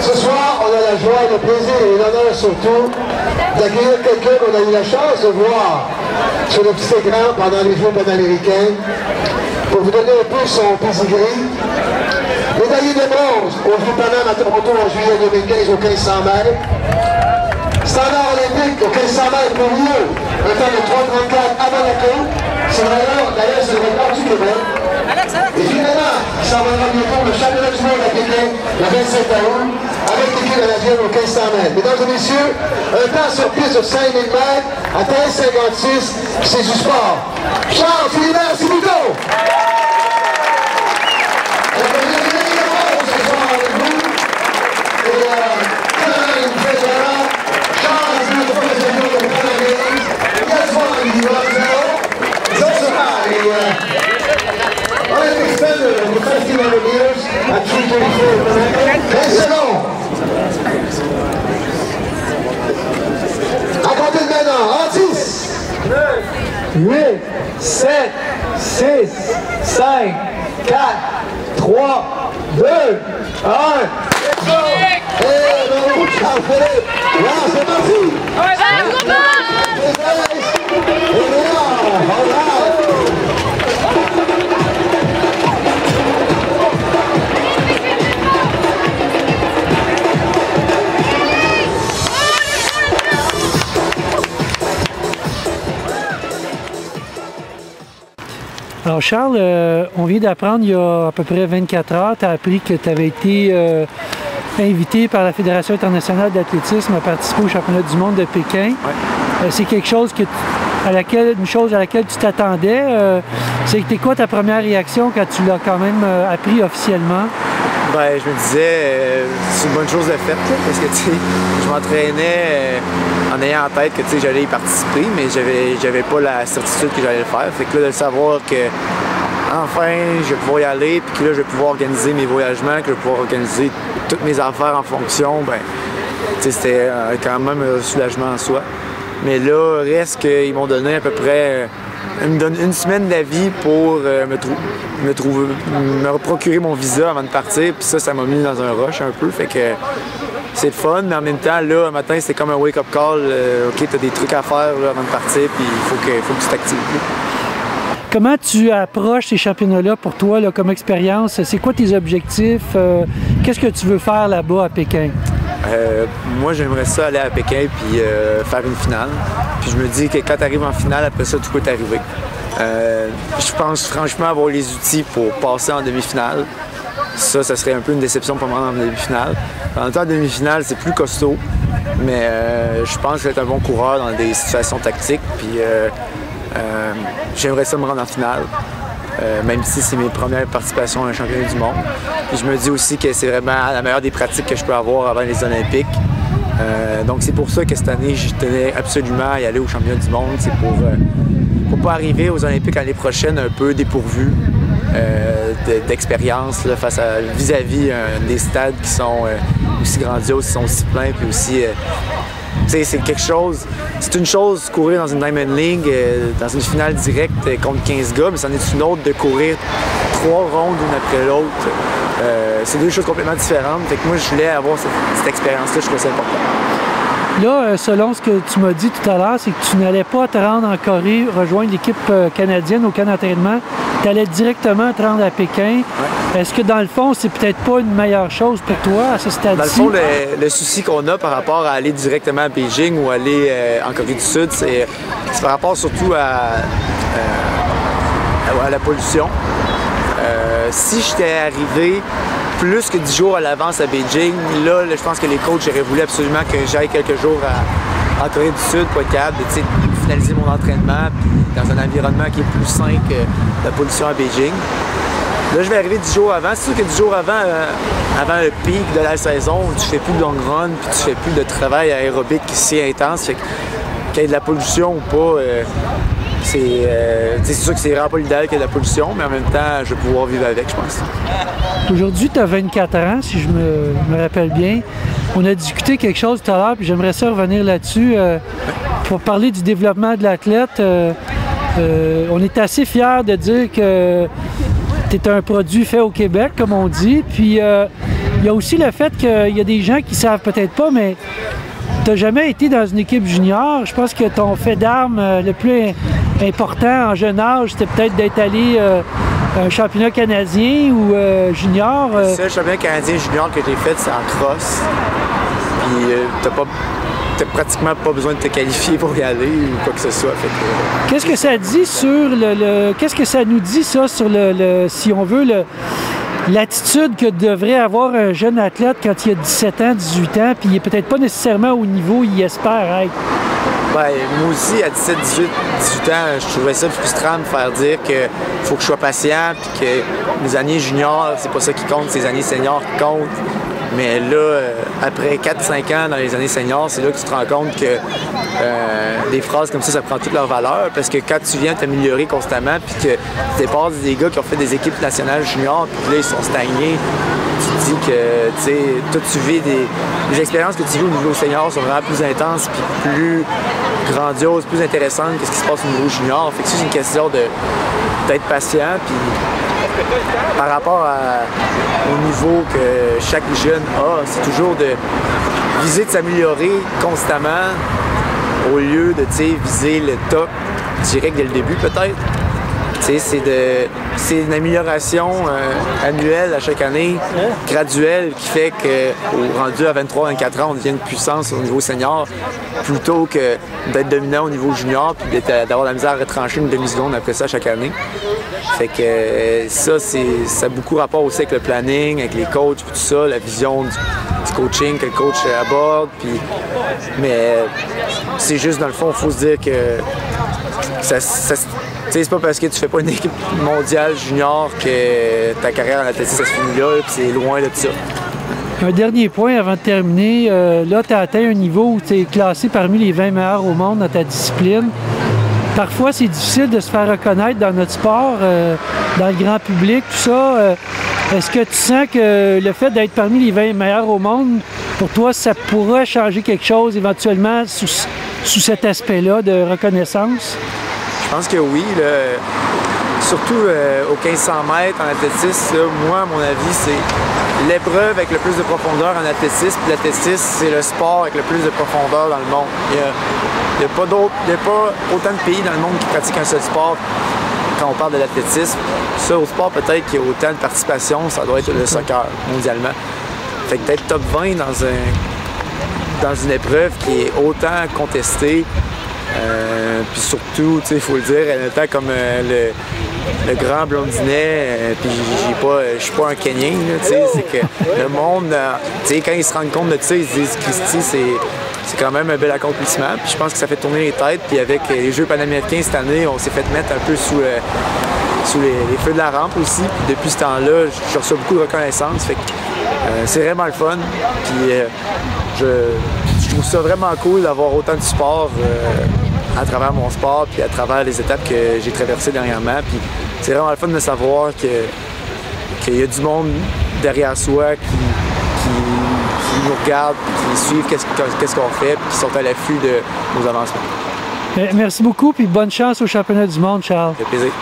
Ce soir, on a la joie, le plaisir et l'honneur surtout d'accueillir quelqu'un qu'on a eu la chance de voir sur le petit écran pendant les Jeux panaméricains pour vous donner un peu son pedigree. Médaillé de bronze aux Jeux Panam à Toronto en juillet 2015 au 1500 mètres. Standard olympique au 1500 mètres pour Rio, un temps de 3,34 à Monaco. C'est d'ailleurs c'est le record du Québec. Et finalement, il s'en va bientôt le championnat du monde à Pékin le 27 août avec l'équipe canadienne au 1500 mètres. Mesdames et messieurs, un temps sur piste de 5000 mètres à 13,56, c'est du sport. Charles Philibert Sibuto! À compter de maintenant, en 10, 9, 8, 7, 6, 5, 4, 3, 2, 1. Et bravo, Charles-Philippe. Là, c'est parti. Alors Charles, on vient d'apprendre il y a à peu près 24 heures, tu as appris que tu avais été invité par la Fédération internationale d'athlétisme à participer au championnat du monde de Pékin. Ouais. C'est quelque chose une chose à laquelle tu t'attendais. C'était quoi ta première réaction quand tu l'as quand même appris officiellement? Ben, je me disais, c'est une bonne chose de faite, là, parce que je m'entraînais en ayant en tête que j'allais y participer, mais j'avais pas la certitude que j'allais le faire. Fait que là, de savoir que enfin, je vais pouvoir y aller, puis que là, je vais pouvoir organiser mes voyagements, que je vais pouvoir organiser toutes mes affaires en fonction, ben, c'était quand même un soulagement en soi. Mais là, reste qu'ils m'ont donné à peu près ils me donnent une semaine d'avis pour me procurer mon visa avant de partir. Puis ça m'a mis dans un rush un peu. Fait que c'est le fun, mais en même temps, là, un matin, c'est comme un wake-up call. OK, t'as des trucs à faire là, avant de partir, puis il faut que tu t'actives. Comment tu approches ces championnats-là pour toi là, comme expérience? C'est quoi tes objectifs? Qu'est-ce que tu veux faire là-bas à Pékin? Moi, j'aimerais ça aller à Pékin puis faire une finale. Puis je me dis que quand tu arrives en finale, après ça, tout peut t'arriver. Je pense franchement avoir les outils pour passer en demi-finale. Ça serait un peu une déception pour moi en demi-finale. En même temps, en demi-finale, c'est plus costaud. Mais je pense que je vais être un bon coureur dans des situations tactiques. Puis j'aimerais ça me rendre en finale. Même si c'est mes premières participations à un championnat du monde. Puis je me dis aussi que c'est vraiment la meilleure des pratiques que je peux avoir avant les Olympiques. Donc c'est pour ça que cette année, je tenais absolument à y aller au championnat du monde. C'est pour pas arriver aux Olympiques l'année prochaine un peu dépourvu d'expérience face à vis-à-vis des stades qui sont aussi grandioses, qui sont aussi pleins, puis aussi... c'est quelque chose, c'est une chose courir dans une Diamond League, dans une finale directe contre 15 gars, mais c'en est une autre de courir 3 rondes une après l'autre. C'est deux choses complètement différentes. Fait que moi, je voulais avoir cette expérience-là, je trouvais ça important. Là, selon ce que tu m'as dit tout à l'heure, c'est que tu n'allais pas te rendre en Corée, rejoindre l'équipe canadienne au camp d'entraînement. Tu allais directement te rendre à Pékin. Ouais. Est-ce que dans le fond, c'est peut-être pas une meilleure chose pour toi à ce stade-ci? Dans le fond, le souci qu'on a par rapport à aller directement à Beijing ou aller en Corée du Sud, c'est par rapport surtout à la pollution. Si j'étais arrivé plus que 10 jours à l'avance à Beijing, là, je pense que les coachs auraient voulu absolument que j'aille quelques jours en Corée du Sud pour être capable de finaliser mon entraînement dans un environnement qui est plus sain que la pollution à Beijing. Là, je vais arriver 10 jours avant. C'est sûr que 10 jours avant le pic de la saison, tu fais plus de long run puis tu fais plus de travail aérobique si intense. Fait qu'il y ait de la pollution ou pas, c'est sûr que c'est vraiment pas l'idéal qu'il y ait de la pollution, mais en même temps, je vais pouvoir vivre avec, je pense. Aujourd'hui, tu as 24 ans, si je me rappelle bien. On a discuté quelque chose tout à l'heure, puis j'aimerais ça revenir là-dessus. Pour parler du développement de l'athlète, on est assez fiers de dire que tu es un produit fait au Québec, comme on dit. Puis il y a aussi le fait qu'il y a des gens qui ne savent peut-être pas, mais tu n'as jamais été dans une équipe junior. Je pense que ton fait d'armes le plus important en jeune âge, c'était peut-être d'être allé un championnat canadien ou junior. Le seul championnat canadien junior que j'ai fait, c'est en cross. Puis t'as pratiquement pas besoin de te qualifier pour y aller ou quoi que ce soit. Qu'est-ce que ça dit sur qu'est-ce que ça nous dit ça sur si on veut l'attitude que devrait avoir un jeune athlète quand il a 17 ans, 18 ans, puis il n'est peut-être pas nécessairement au niveau où il espère être? Ben, moi aussi, à 17, 18 ans, je trouvais ça frustrant de me faire dire qu'il faut que je sois patient, puis que mes années juniors, c'est pas ça qui compte, c'est les années seniors qui comptent. Mais là, après 4-5 ans dans les années seniors, c'est là que tu te rends compte que des phrases comme ça prend toute leur valeur. Parce que quand tu viens t'améliorer constamment, puis que tu dépasses des gars qui ont fait des équipes nationales juniors, puis là, ils sont stagnés, tu te dis que, tu sais, toi, tu vis les expériences que tu vis au niveau senior sont vraiment plus intenses, puis plus grandioses, plus intéressantes que ce qui se passe au niveau junior. Fait que c'est une question d'être patient, puis par rapport au niveau que chaque jeune a, c'est toujours de viser de s'améliorer constamment au lieu de viser le top direct dès le début peut-être. C'est une amélioration annuelle à chaque année, graduelle, qui fait qu'au rendu à 23-24 ans, on devient une puissance au niveau senior, plutôt que d'être dominant au niveau junior puis d'avoir la misère à retrancher une demi-seconde après ça chaque année. Fait que ça a beaucoup rapport aussi avec le planning, avec les coachs, tout ça, la vision du coaching que le coach aborde. Mais c'est juste, dans le fond, il faut se dire que c'est pas parce que tu fais pas une équipe mondiale junior que ta carrière en athlétisme se finit là, puis c'est loin de ça. Un dernier point avant de terminer. Là, tu as atteint un niveau où tu es classé parmi les 20 meilleurs au monde dans ta discipline. Parfois, c'est difficile de se faire reconnaître dans notre sport, dans le grand public, tout ça. Est-ce que tu sens que le fait d'être parmi les 20 meilleurs au monde, pour toi, ça pourrait changer quelque chose éventuellement sous cet aspect-là de reconnaissance? Je pense que oui. Surtout aux 1500 mètres en athlétisme, moi, à mon avis, c'est l'épreuve avec le plus de profondeur en athlétisme. L'athlétisme, c'est le sport avec le plus de profondeur dans le monde. Il n'y a pas autant de pays dans le monde qui pratiquent un seul sport quand on parle de l'athlétisme. Ça, au sport, peut-être qu'il y a autant de participation, ça doit être le soccer mondialement. Fait que d'être top 20 dans une épreuve qui est autant contestée, puis surtout, il faut le dire, en étant comme le grand blondinet, puis je suis pas un Kenyan, c'est que le monde, quand ils se rendent compte de ça, ils se disent « Christy, c'est quand même un bel accomplissement ». Puis je pense que ça fait tourner les têtes, puis avec les Jeux panaméricains cette année, on s'est fait mettre un peu sous les feux de la rampe aussi. Puis depuis ce temps-là, je reçois beaucoup de reconnaissance, fait que c'est vraiment le fun. Puis je trouve ça vraiment cool d'avoir autant de support à travers mon sport puis à travers les étapes que j'ai traversées dernièrement. Puis c'est vraiment le fun de savoir qu'il y a du monde derrière soi qui nous regardent, qui suivent qu'est-ce qu'on fait, puis qui sont à l'affût de nos avancements. Merci beaucoup, puis bonne chance au championnat du monde, Charles. Ça fait plaisir.